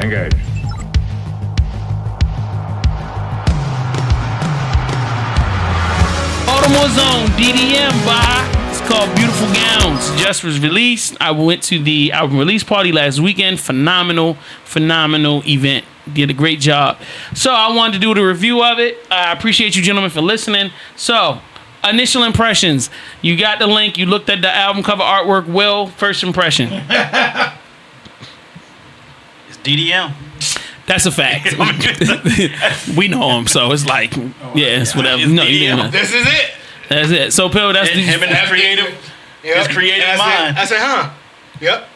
Engage. Baltimore Zone, DDM, it's called Beautiful Gowns. Just was released. I went to the album release party last weekend. Phenomenal event. Did a great job. So I wanted to do the review of it. I appreciate you gentlemen for listening. So, initial impressions. You got the link. You looked at the album cover artwork. Will, first impression. It's DDM. That's a fact. We know him, so it's like, yeah, it's whatever. It's No, DDM. you didn't. This is it. That's it. So, Pill, that's Him and his creative mind. I said, huh? Yep.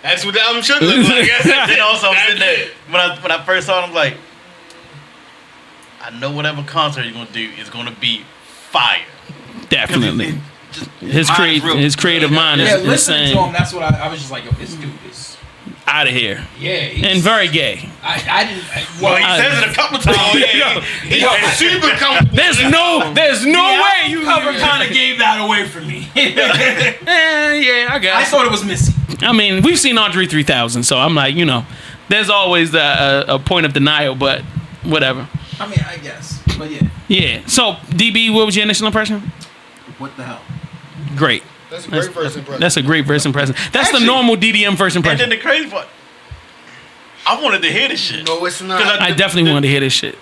That's what the album should look like. Then also I'm sitting there when I first saw it, I'm like, I know whatever concert you're gonna do is gonna be fire. Definitely. His creative mind is listening insane. to him, that's what I was just like, yo, this dude is Out of here. yeah, And very gay. I didn't. Well, he says it a couple times. He's super comfortable. There's no way you cover kind of gave that away for me. yeah, I guess. I thought it was Missy. I mean, we've seen Andre 3000, so I'm like, there's always a point of denial, but whatever. I mean, I guess, but yeah. Yeah. So, DB, what was your initial impression? What the hell? Great. That's a great first impression. That's a great first impression. That's Actually, the normal DDM first And impression. then the crazy part, I wanted to hear this shit. No, it's not. I definitely wanted to hear this shit.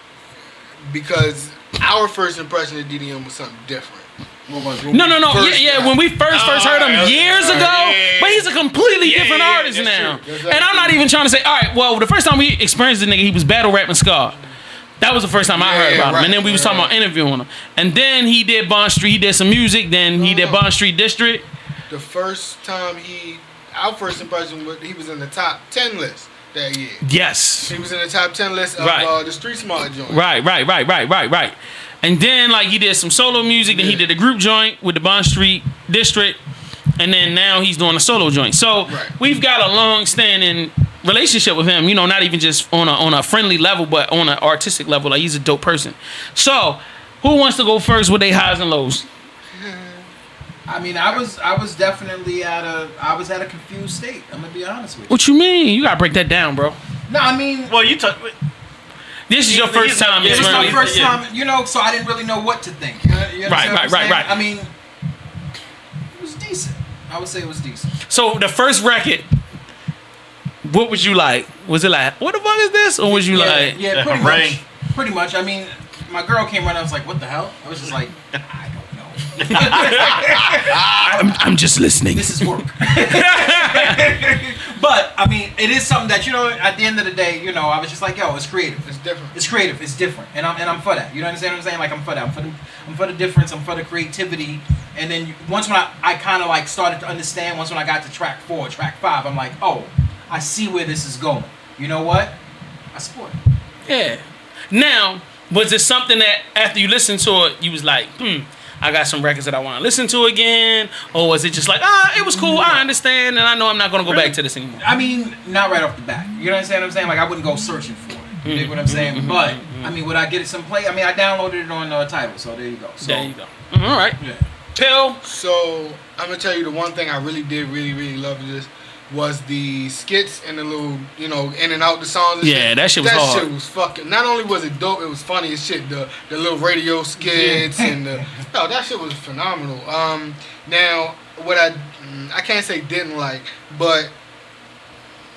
Because our first impression of DDM was something different. No. First Yeah. time. When we first heard him years ago, yeah. but he's a completely different artist that's now. true. That's And I'm not even trying to say, all right, well, the first time we experienced the nigga, he was battle rapping Scar. That was the first time I heard about him. And then we was talking about interviewing him. And then he did Bond Street, he did some music, then he did Bond Street District. The first time our first impression was he was in the top 10 list that year. Yes. He was in the top 10 list of Right. the Street Smart joint. Right. And then like he did some solo music, then he did a group joint with the Bond Street District, and then now he's doing a solo joint. So we've got a long-standing relationship with him, not even just on a friendly level, but on an artistic level. Like he's a dope person. So who wants to go first with their highs and lows? I mean, I was definitely at a confused state. I'm gonna be honest with you. What you mean? You gotta break that down, bro. No, I mean, Well, you talk. This is your first time. it was my experiencing- first time, so I didn't really know what to think. You understand what I'm saying? Right. I mean, it was decent. I would say it was decent. So the first record, what was you like? Was it like, what the fuck is this? Or was you like, Yeah, Like pretty a much. ring. Pretty much. I mean, my girl came around. I was like, "What the hell?" I was just like, "I don't know." I'm just listening. This is work. But I mean, it is something that at the end of the day, I was just like, "Yo, it's creative. It's different. It's creative. It's different." And I'm for that. You know understand what I'm saying? Like I'm for that. I'm for the difference. I'm for the creativity. And then once when I kind of like started to understand, once when I got to track 4, track 5, I'm like, "Oh, I see where this is going." You know what? I support it. Yeah. Now, was it something that after you listened to it, you was like, I got some records that I want to listen to again? Or was it just like, it was cool, I understand, and I know I'm not going to go back to this anymore? I mean, not right off the bat. You understand what I'm saying? Like, I wouldn't go searching for it. You dig what I'm saying? But, I mean, would I get it some play? I mean, I downloaded it on Tidal, so there you go. So, There you go. All right. Yeah. Pill. So I'm gonna tell you the one thing I really did really love this was the skits and the little in and out the songs. And Yeah, that shit was hard. That shit was fucking. Not only was it dope, it was funny as shit. The little radio skits and that shit was phenomenal. Now what I can't say didn't like, but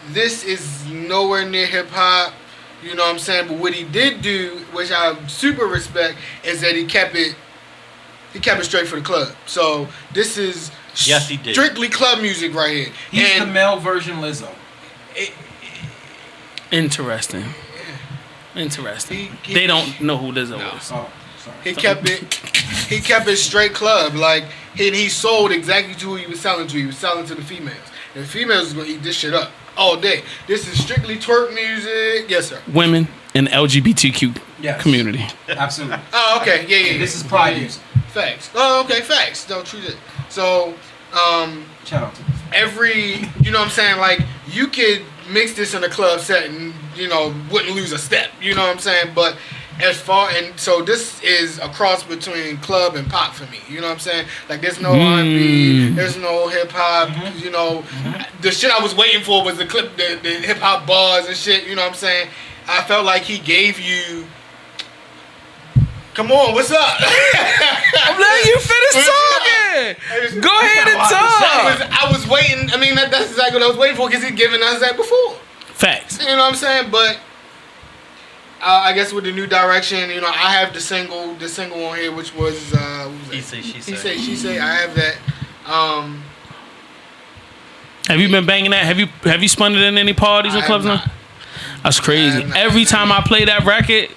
this is nowhere near hip hop. You know what I'm saying? But what he did do, which I super respect, is that he kept it straight for the club. So this is Yes, he did. strictly club music right here. He's the male version Lizzo. Interesting. They don't know who Lizzo is. Oh, sorry. He kept it straight club. Like he sold exactly to who he was selling to. He was selling to the females. And the females was gonna eat this shit up all day. This is strictly twerk music. Yes, sir. Women and LGBTQ Yes. community. Absolutely. Oh, okay. Yeah. This is pride music. Facts. Oh, okay. Facts. Don't treat it. So, Shout out to them. you know what I'm saying? Like, you could mix this in a club set and, wouldn't lose a step. You know what I'm saying? But as far and so this is a cross between club and pop for me. You know what I'm saying? Like there's no R&B, there's no hip hop. You know, the shit I was waiting for was the hip hop bars and shit. You know what I'm saying? I felt like he gave you. Come on, what's up? I'm letting you finish talking. Go ahead and talk. I was waiting. I mean, that's exactly what I was waiting for because he's giving us that before. Facts. You know what I'm saying? But I guess with the new direction, you know, I have the single on here, which was what was He that? Say, She He Say. Say, She Say. I have that. Have you been banging that? Have you spun it in any parties or I clubs? have Now? not. That's crazy. I have not. Every time I play that record,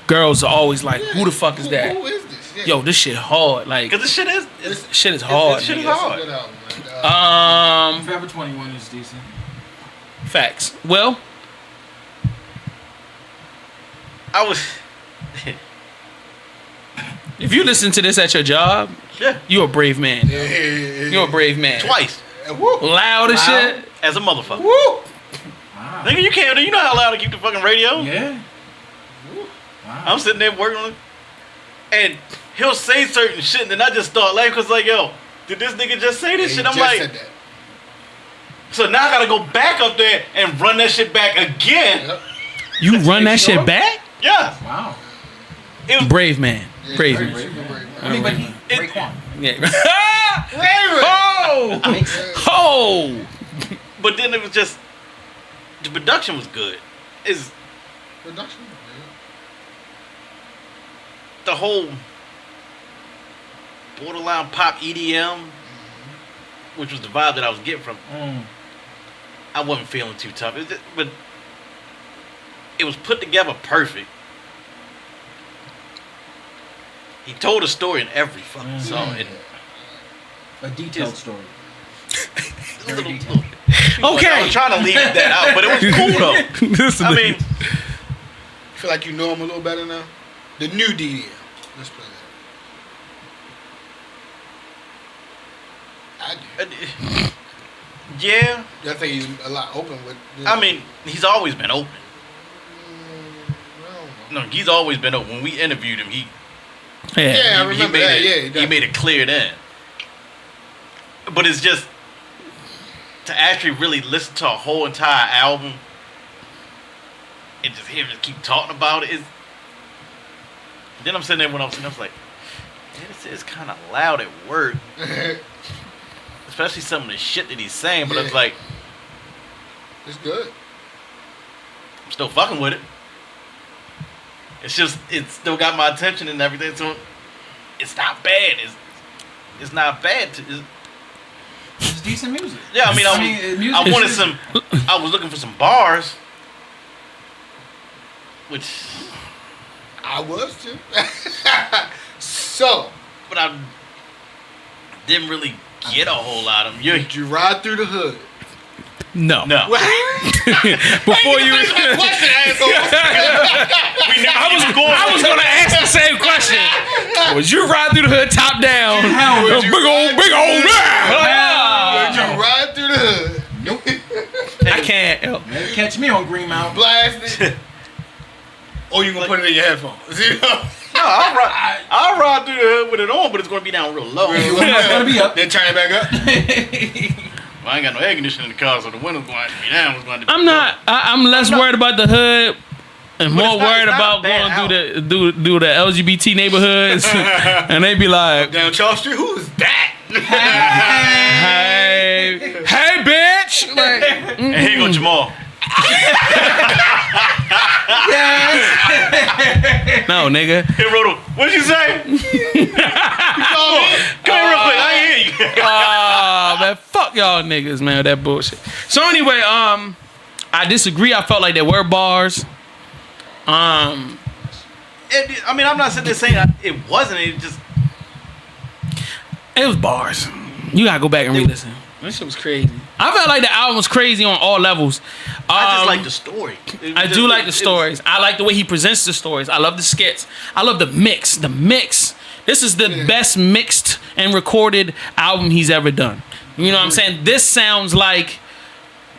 girls are always like, "Who the fuck is Who that?" is this? Yeah. Yo, this shit hard. Like, Because this shit is. shit is hard. This shit is niggas. hard. Good album, man. Forever 21 is decent. Facts. Well, I was. if you listen to this at your job, Yeah. you a brave man. Yeah, yeah, yeah. You're a brave man. Twice. Woo. Loud as shit. As a motherfucker. Woo. Wow. Nigga, you can't. You know how loud I keep the fucking radio? Yeah. Wow. I'm sitting there working on it. And he'll say certain shit, and then I just start laughing because, like, yo, did this nigga just say this He shit? I'm just like, said that. so now I gotta go back up there and run that shit back again. Yep. You run that Sure. shit back? Yeah. Wow. It was, Brave man. Brave Very man. brave. Brave. I mean, but he, It- Raekwon. Yeah. Raven. Oh! Makes sense. Oh! but then it was just, the production was good. Is Production. the whole borderline pop EDM, which was the vibe that I was getting from. I wasn't feeling too tough. But it was put together perfect. He told a story in every fucking song. And A detailed Yes. story. a little, detailed. Okay. I was trying to leave that out, but it was cool though. This I mean, Feel like you know him a little better now. The new DDM. Let's play that. I do. yeah. I think he's a lot open with. I mean, he's always been open. I don't know. No, he's always been open. When we interviewed him, he Yeah, I he remember made that. it. Yeah, He made it clear then. But it's just to actually really listen to a whole entire album and just hear him just keep talking about it. Then I'm sitting there when I was like, man, this is kind of loud at work, especially some of the shit that he's saying. But I was Yeah. like, It's good. I'm still fucking with it. It's just it's still got my attention and everything, so it's not bad. It's not bad. It's decent music. Yeah, I mean, music I wanted is- some. I was looking for some bars, which, I was too. So, but I didn't really get a whole lot of them. did you ride through the hood? No. No, Before you. Question, asshole. we knew I was gonna ask the same question. Was you ride through the hood top down? Hell, would Big old Did you ride through the hood? Nope. I can't. Never catch me on Green Mountain. Blast it. Or you gonna put it in your headphones? You know? No, I'll ride through the hood with it on, but it's gonna be down real low. It's gonna be up. Then turn it back up. Well, I ain't got no air conditioning in the car, so the window's going to be down. It's going to be I'm not. I'm less worried about the hood and more it's not- worried it's not about a bad going through the LGBT neighborhoods, and they be like, Down Charles Street, who is that? hey, bitch. Like, And here go Jamal. no, nigga. Hey, Roto, what'd you say? Come here real quick. I ain't hear you. Man, fuck y'all niggas, man, with that bullshit. So anyway, I disagree. I felt like there were bars. I mean, I'm not sitting there saying it wasn't. It just It was bars. You gotta go back and re-listen. That shit was crazy. I felt like the album was crazy on all levels. I just like the story. I do like the stories. I like the way he presents the stories. I love the skits. I love the mix. The mix. This is the best mixed and recorded album he's ever done. You know what I'm saying? This sounds like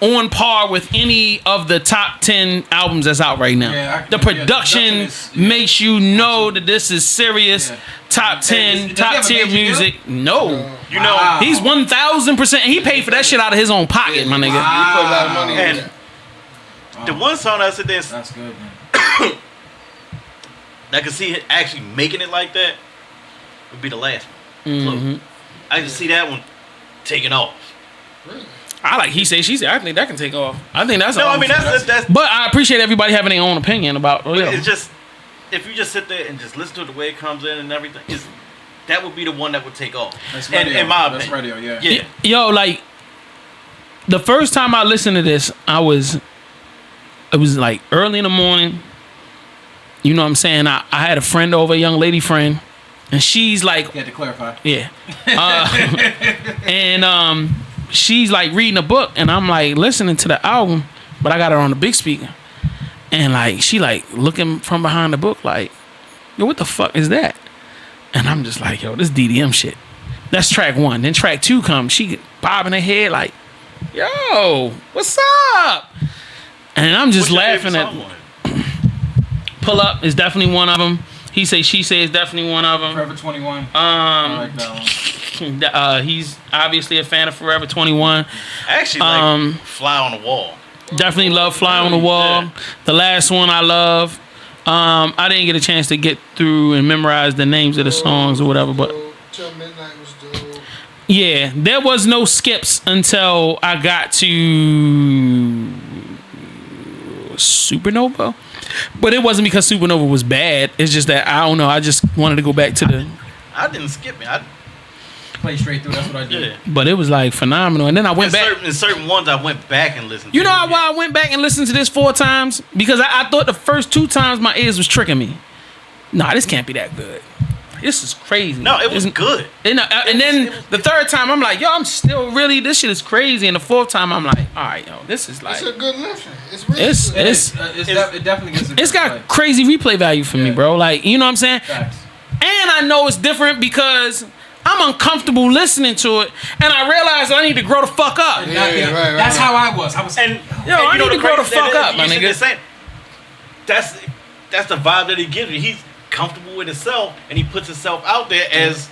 on par with any of the top 10 albums that's out right now. The production makes you know that this is serious. Yeah. Top 10, Does top he have a tier major music. No. You know, Wow. He's 1,000%. He paid for that shit out of his own pocket, my nigga. You put a lot of money in and that. the one song I said there That's good, man. I could see it actually making it like that would be the last one. Clue. I can see that one taking off. Really? I like He Say, She Say. I think that can take off. I think that's No, all. I mean that's But I appreciate everybody having their own opinion about. it's just if you just sit there and just listen to it the way it comes in and everything, that would be the one that would take off. That's And radio. in my That's opinion. radio, yeah. Yeah. Yo, like the first time I listened to this, it was like early in the morning. You know what I'm saying? I had a friend over, a young lady friend, and she's like, You had to clarify. yeah. And she's like reading a book, and I'm like listening to the album, but I got her on the big speaker. And like she like looking from behind the book like, yo, what the fuck is that? And I'm just like, yo, this DDM shit. That's track 1. Then track 2 comes. She bobbing her head like, yo, what's up? And I'm just What's your laughing favorite at song on it? Pull Up is definitely one of them. He Say, She Say is definitely one of them. Forever 21. I like that one. He's obviously a fan of Forever 21. I actually like Fly on the Wall. Definitely love Fly on the Wall. Yeah. The last one I love. I didn't get a chance to get through and memorize the names of the songs or whatever, but Till Midnight was dope. yeah, there was no skips until I got to Supernova. But it wasn't because Supernova was bad. It's just that I don't know. I just wanted to go back to the. I didn't skip it. Play straight through. That's what I did. Yeah. But it was like phenomenal. And then I went back. In certain ones, I went back and listened. You to know it. why I went back and listened to this 4 times? Because I thought the first 2 times my ears was tricking me. Nah, this can't be that good. This is crazy. No, it was good. And then the 3rd time I'm like, yo, I'm still really, this shit is crazy. And the 4th time I'm like, all right, yo, this is like, It's a good listen. It's really It's- good. It definitely gets a it's good got play. crazy replay value for me, Yeah. bro. Like, you know what I'm saying? Facts. And I know it's different because I'm uncomfortable listening to it, and I realize I need to grow the fuck up. Yeah, right, That's right. how I was. I was And Yo, I you know need to the grow the crazy- fuck that- up, my you sit nigga. there saying, That's the vibe that he gives me. He's comfortable with himself, and he puts himself out there as.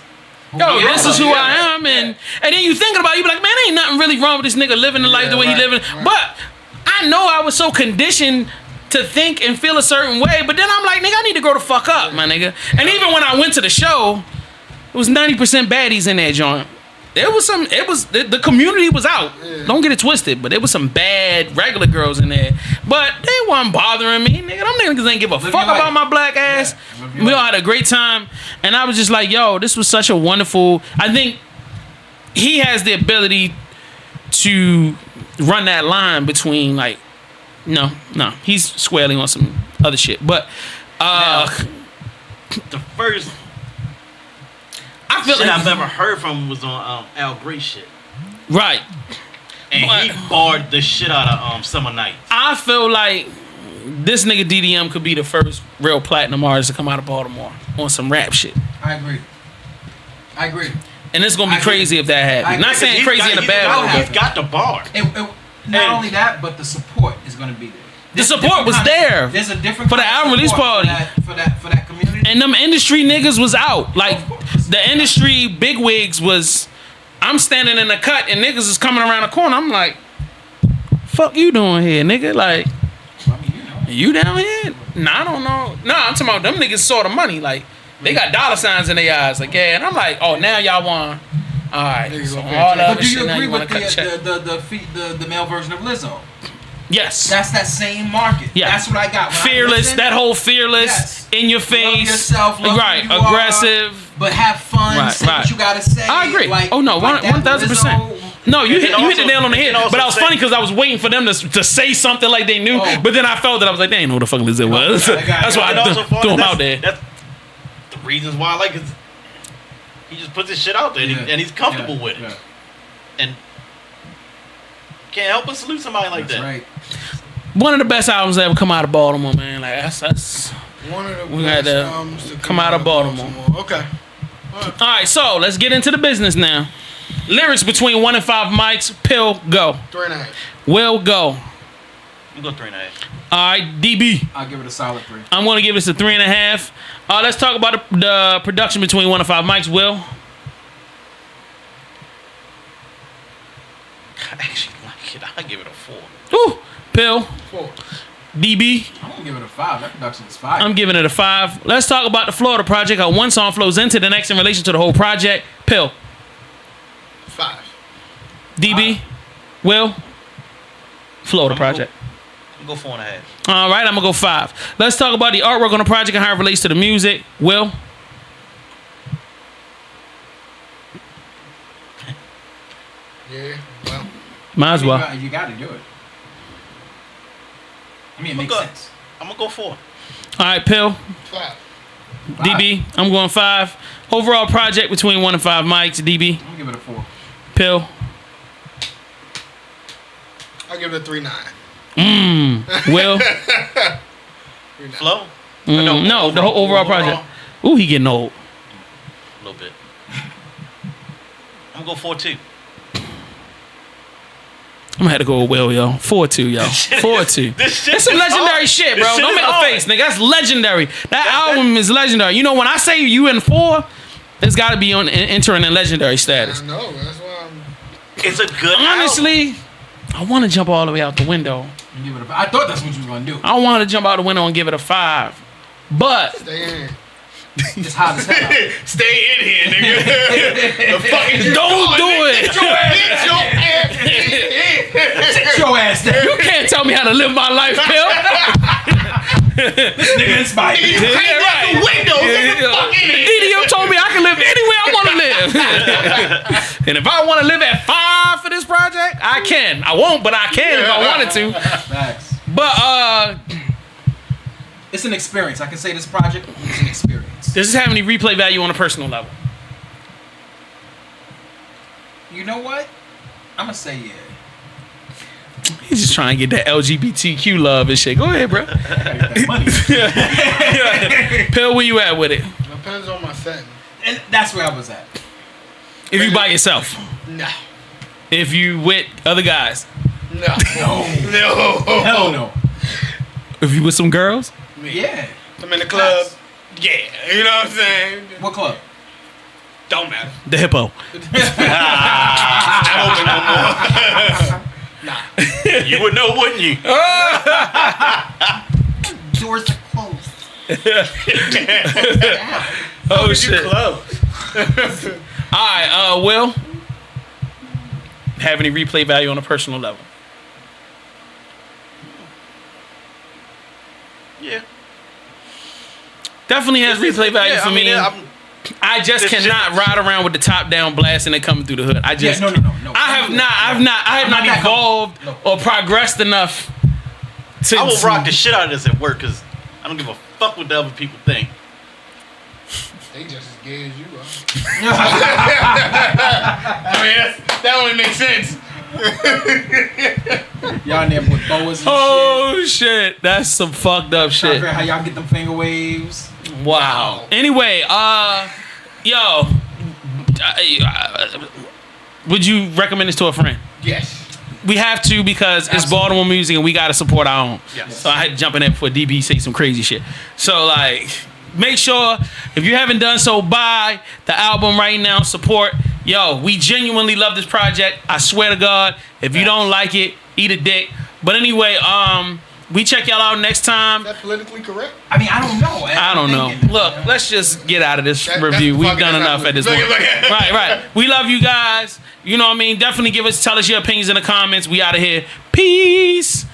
Yo, Yeah. this is who Yeah. I am, and then you thinking about it, you be like, man, ain't nothing really wrong with this nigga living the life the way right, he living. right. But I know I was so conditioned to think and feel a certain way, but then I'm like, nigga, I need to grow the fuck up, my nigga. And even when I went to the show, it was 90% baddies in that joint. The community was out. Yeah. Don't get it twisted, but there was some bad regular girls in there. But they weren't bothering me, nigga. Them niggas ain't give a Live fuck your life. about my black ass. Yeah, live your We all life. had a great time, and I was just like, yo, this was such a wonderful. I think he has the ability to run that line between like, no, he's squarely on some other shit. But The first I feel shit like I've ever heard from him was on Al Grey shit. right. And he barred the shit out of Summer Nights. I feel like this nigga DDM could be the first real platinum artist to come out of Baltimore on some rap shit. I agree. And it's gonna be I agree. crazy if that I happens. agree. Not saying He's crazy got- in a he's bad got- way. He's got the bar. Not And- only that, but the support is going to be there. The support different was kind of- there There's a different for the kind of album release support party. for that community. And them industry niggas was out. Like Of course. the industry bigwigs was. I'm standing in the cut and niggas is coming around the corner. I'm like, fuck you doing here, nigga? Like, I mean, you down here? Nah, I don't know. Nah, I'm talking about them niggas saw the money. Like, they got dollar signs in their eyes. Like, yeah. And I'm like, oh, now y'all want. All right. Niggas So gonna pay all the attention. other But do shit you now agree you want with to cut check. the male version of Lizzo? Yes. That's that same market. Yeah. That's what I got. When I Fearless. listen, That whole fearless, Yes. in your love face. yourself, love right. who you are, Aggressive. but have fun. Right, Say right. what you gotta say. I agree. Like, Oh, no, like that 1,000%. Lizzo- No, you And hit then the also- nail on the head. and also But I was say- funny because I was waiting for them to say something like they knew. Oh. But then I felt that I was like, they ain't know who the fuck Lizzo was. I got it. That's why And I also, threw him that's- out there. That's the reasons why I like it. He just puts his shit out there, and he's comfortable Yeah, with it. yeah. And can't help but salute somebody like That's that. right. One of the best albums that ever come out of Baltimore, man. Like that's. One of the We had best to albums to come out of Baltimore. Okay. All right, so let's get into the business now. Lyrics between 1 and 5 mics. Pill, go. 3.5. Will, go. I'm going 3.5. All right, DB. I'll give it a solid 3. I'm going to give this a 3.5. Let's talk about the production between 1 and 5 mics. Will. I actually like it. I'll give it a 4. Ooh. Pill. 4. DB. I'm gonna give it a 5. That production is 5. I'm giving it a 5. Let's talk about the flow of the project. How one song flows into the next in relation to the whole project. Pill. 5. DB. Will. Flow of the project. I'm going to go 4.5. All right, I'm going to go 5. Let's talk about the artwork on the project and how it relates to the music. Will. Yeah. Well. Might as well. You got to do it. I mean, it makes sense. I'm going to go 4. All right, Pill. 5. DB. I'm going 5. Overall project between 1 and 5 mics. DB. I'm gonna give it a 4. Pill. I'll give it a 3.9. Will. 3.9. Flow? No, the whole overall project. Ooh, he getting old. A little bit. I'm going to go 4.2. I'm gonna have to go with Will, yo. 4-2, yo. 4-2. This shit That's some is legendary hard. shit, This bro. shit Don't is make a hard. face, nigga. That's legendary. That album is legendary. You know, when I say you in 4, it's got to be on entering in legendary status. I know. That's why I'm. It's a good album. Honestly, I want to jump all the way out the window. I'm give it a 5. I thought that's what you was gonna do. I want to jump out the window and give it a 5. But Stay in. It's hot as hell. Stay in here, nigga. The fuck is you don't do it. Sit your ass down. You can't tell me how to live my life, Bill. This nigga inspired me. Yeah, right. DDM told me I can live anywhere I want to live. And if I want to live at 5 for this project, I can. I won't, but I can if I wanted to. Facts. But It's an experience. I can say this project is an experience. does this have any replay value on a personal level? You know what? I'm gonna say yeah. He's just trying to get that LGBTQ love and shit. Go ahead, bro. That money. Pill, where you at with it? Depends on my setting. And that's where I was at. If you by yourself. No. If you with other guys. No. No. No. Hell no. If you with some girls. Yeah. I'm in the club. Yeah. You know what I'm saying? What club? Don't matter. The hippo. You would know, wouldn't you? Doors are closed. Oh shit. Club. Alright, Will. Have any replay value on a personal level? Yeah. Definitely has replay value for me. I'm, I just This cannot shit- ride around with the top down blast and it coming through the hood. I just no. I have not that evolved comfortable. or progressed enough to I will rock the shit out of this at work because I don't give a fuck what the other people think. They just as gay as you are. I mean, that only makes sense. Y'all in there with boas and Oh shit. That's some fucked up shit. shit. How y'all get them finger waves? Wow. Anyway, yo, would you recommend this to a friend? Yes. We have to because it's Absolutely. Baltimore music and we gotta support our own. Yes. So I had to jump in there before DB say some crazy shit. So like, make sure if you haven't done so, buy the album right now. Support. Yo, we genuinely love this project. I swear to God, if you don't like it, eat a dick. But anyway, we check y'all out next time. Is that politically correct? I mean, I don't know. I don't know. Look, let's just get out of this review. that's We've fucking- done that's enough not at this look- point. look at- Right. We love you guys. You know what I mean? Definitely tell us your opinions in the comments. We out of here. Peace.